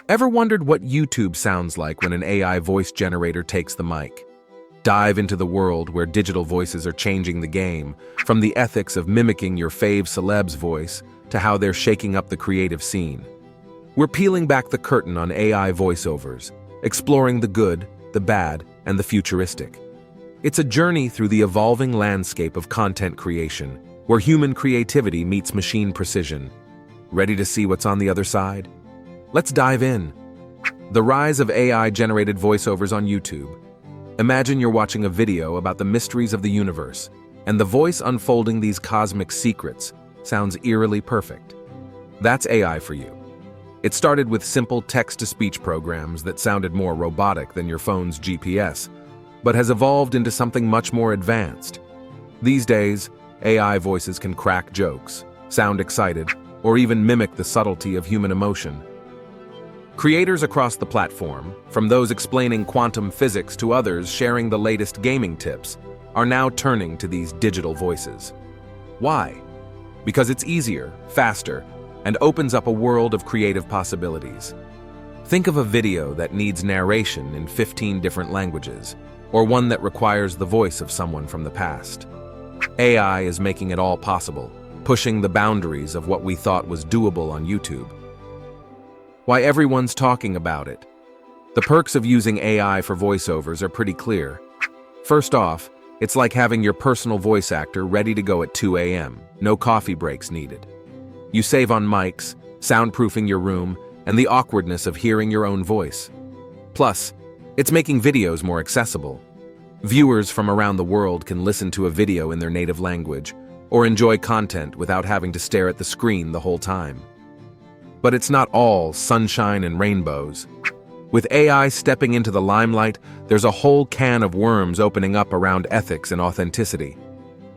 Ever wondered what YouTube sounds like when an AI voice generator takes the mic? Dive into the world where digital voices are changing the game, from the ethics of mimicking your fave celeb's voice to how they're shaking up the creative scene. We're peeling back the curtain on AI voiceovers, exploring the good, the bad, and the futuristic. It's a journey through the evolving landscape of content creation, where human creativity meets machine precision. Ready to see what's on the other side? Let's dive in. The rise of AI-generated voiceovers on YouTube. Imagine you're watching a video about the mysteries of the universe, and the voice unfolding these cosmic secrets sounds eerily perfect. That's AI for you. It started with simple text-to-speech programs that sounded more robotic than your phone's GPS, but has evolved into something much more advanced. These days, AI voices can crack jokes, sound excited, or even mimic the subtlety of human emotion. Creators across the platform, from those explaining quantum physics to others sharing the latest gaming tips, are now turning to these digital voices. Why? Because it's easier, faster, and opens up a world of creative possibilities. Think of a video that needs narration in 15 different languages, or one that requires the voice of someone from the past. AI is making it all possible, pushing the boundaries of what we thought was doable on YouTube. Why everyone's talking about it. The perks of using AI for voiceovers are pretty clear. First off, it's like having your personal voice actor ready to go at 2 a.m., no coffee breaks needed. You save on mics, soundproofing your room, and the awkwardness of hearing your own voice. Plus, it's making videos more accessible. Viewers from around the world can listen to a video in their native language, or enjoy content without having to stare at the screen the whole time. But it's not all sunshine and rainbows. With AI stepping into the limelight, there's a whole can of worms opening up around ethics and authenticity.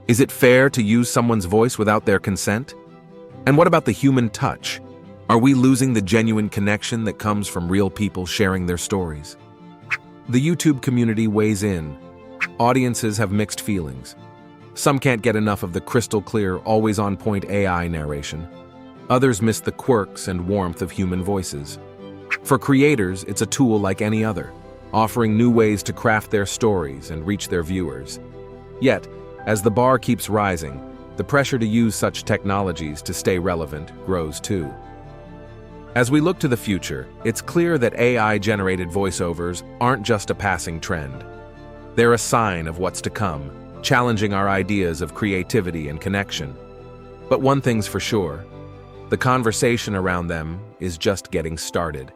Is it fair to use someone's voice without their consent? And what about the human touch? Are we losing the genuine connection that comes from real people sharing their stories? The YouTube community weighs in. Audiences have mixed feelings. Some can't get enough of the crystal-clear, always-on-point AI narration. Others miss the quirks and warmth of human voices. For creators, it's a tool like any other, offering new ways to craft their stories and reach their viewers. Yet, as the bar keeps rising, the pressure to use such technologies to stay relevant grows too. As we look to the future, it's clear that AI-generated voiceovers aren't just a passing trend. They're a sign of what's to come, challenging our ideas of creativity and connection. But one thing's for sure, the conversation around them is just getting started.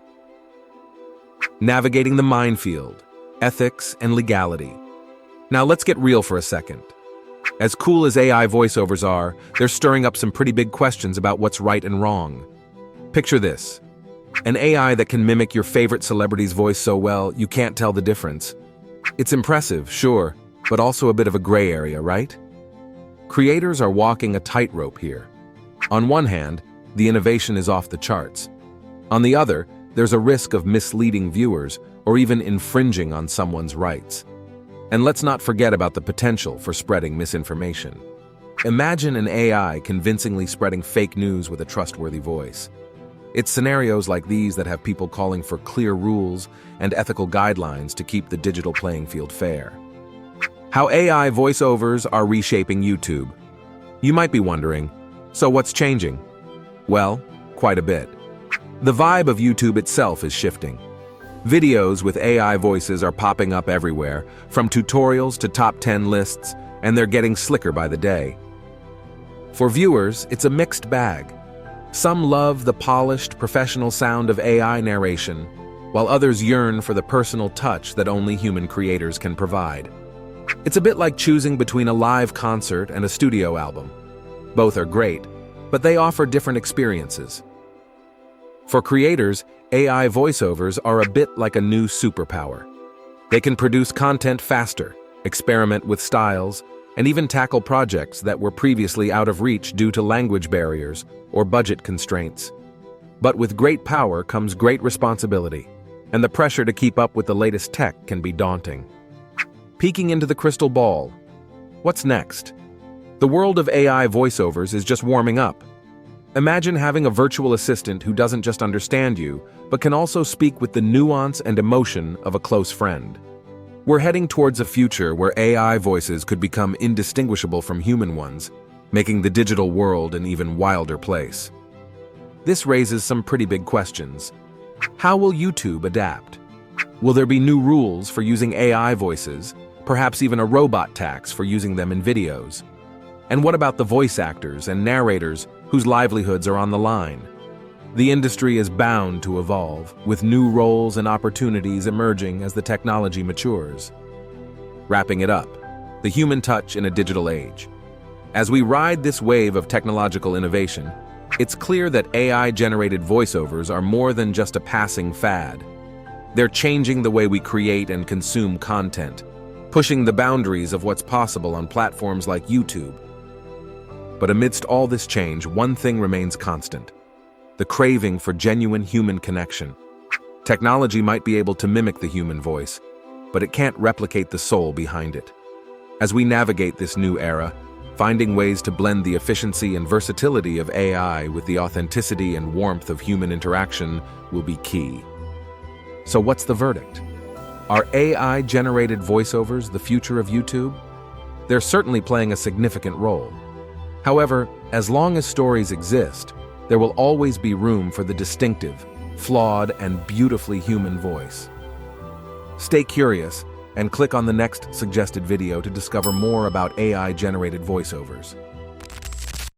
Navigating the minefield, ethics and legality. Now let's get real for a second. As cool as AI voiceovers are, they're stirring up some pretty big questions about what's right and wrong. Picture this: an AI that can mimic your favorite celebrity's voice so well you can't tell the difference. It's impressive, sure, but also a bit of a gray area, right? Creators are walking a tightrope here. On one hand, the innovation is off the charts. On the other, there's a risk of misleading viewers or even infringing on someone's rights. And let's not forget about the potential for spreading misinformation. Imagine an AI convincingly spreading fake news with a trustworthy voice. It's scenarios like these that have people calling for clear rules and ethical guidelines to keep the digital playing field fair. How AI voiceovers are reshaping YouTube. You might be wondering, so what's changing? Well, quite a bit. The vibe of YouTube itself is shifting. Videos with AI voices are popping up everywhere, from tutorials to top 10 lists, and they're getting slicker by the day. For viewers, it's a mixed bag. Some love the polished, professional sound of AI narration, while others yearn for the personal touch that only human creators can provide. It's a bit like choosing between a live concert and a studio album. Both are great, but they offer different experiences. For creators, AI voiceovers are a bit like a new superpower. They can produce content faster, experiment with styles, and even tackle projects that were previously out of reach due to language barriers or budget constraints. But with great power comes great responsibility, and the pressure to keep up with the latest tech can be daunting. Peeking into the crystal ball, what's next? The world of AI voiceovers is just warming up. Imagine having a virtual assistant who doesn't just understand you, but can also speak with the nuance and emotion of a close friend. We're heading towards a future where AI voices could become indistinguishable from human ones, making the digital world an even wilder place. This raises some pretty big questions. How will YouTube adapt? Will there be new rules for using AI voices, perhaps even a robot tax for using them in videos? And what about the voice actors and narrators whose livelihoods are on the line? The industry is bound to evolve, with new roles and opportunities emerging as the technology matures. Wrapping it up, the human touch in a digital age. As we ride this wave of technological innovation, it's clear that AI-generated voiceovers are more than just a passing fad. They're changing the way we create and consume content, pushing the boundaries of what's possible on platforms like YouTube. But amidst all this change, one thing remains constant: the craving for genuine human connection. Technology might be able to mimic the human voice, but it can't replicate the soul behind it. As we navigate this new era, finding ways to blend the efficiency and versatility of AI with the authenticity and warmth of human interaction will be key. So what's the verdict? Are AI-generated voiceovers the future of YouTube? They're certainly playing a significant role. However, as long as stories exist, there will always be room for the distinctive, flawed, and beautifully human voice. Stay curious and click on the next suggested video to discover more about AI-generated voiceovers.